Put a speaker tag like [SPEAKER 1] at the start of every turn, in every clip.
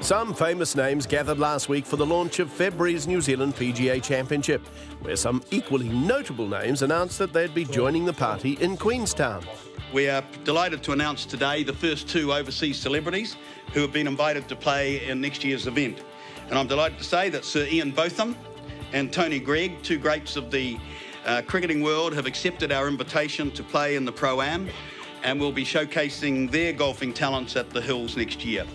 [SPEAKER 1] Some famous names gathered last week for the launch of February's New Zealand PGA Championship, where some equally notable names announced that they'd be joining the party in Queestown.
[SPEAKER 2] We are delighted to announce today the first two overseas celebrities who have been invited to play in next year's event. And I'm delighted to say that Sir Ian Botham and Tony Greig, two greats of the cricketing world, have accepted our invitation to play in the Pro-Am and will be showcasing their golfing talents at the Hills next year.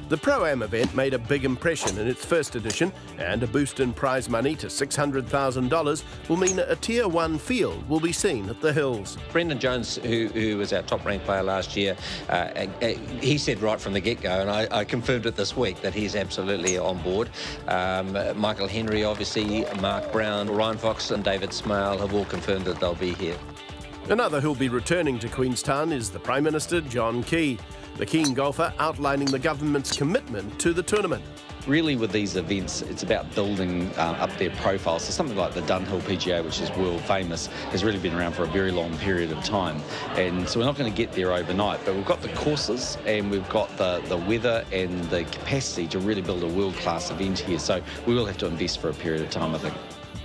[SPEAKER 1] The Pro-Am event made a big impression in its first edition, and a boost in prize money to $600,000 will mean a Tier 1 field will be seen at the Hills.
[SPEAKER 3] Brendan Jones, who was our top-ranked player last year, he said right from the get-go, and I confirmed it this week, that he's absolutely on board. Michael Hendry, obviously, Mark Brown, Ryan Fox and David Smale have all confirmed that they'll be here.
[SPEAKER 1] Another who'll be returning to Queenstown is the Prime Minister, John Key, the keen golfer outlining the government's commitment to the tournament.
[SPEAKER 4] Really, with these events, it's about building up their profiles. So something like the Dunhill PGA, which is world famous, has really been around for a very long period of time. And so we're not going to get there overnight, but we've got the courses and we've got the weather and the capacity to really build a world-class event here. So we will have to invest for a period of time, I think.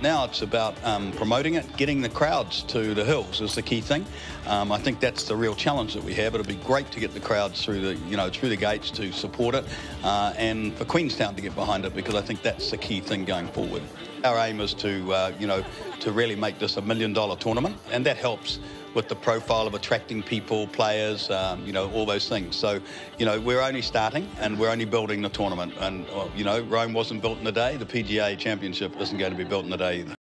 [SPEAKER 2] Now it's about promoting it, getting the crowds to the Hills is the key thing. I think that's the real challenge that we have. It'll be great to get the crowds through the gates to support it, and for Queenstown to get behind it, because I think that's the key thing going forward. Our aim is to to really make this $1 million tournament, and that helps with the profile of attracting people, players, all those things. So, we're only starting and we're only building the tournament. And, Rome wasn't built in a day. The PGA Championship isn't going to be built in a day either.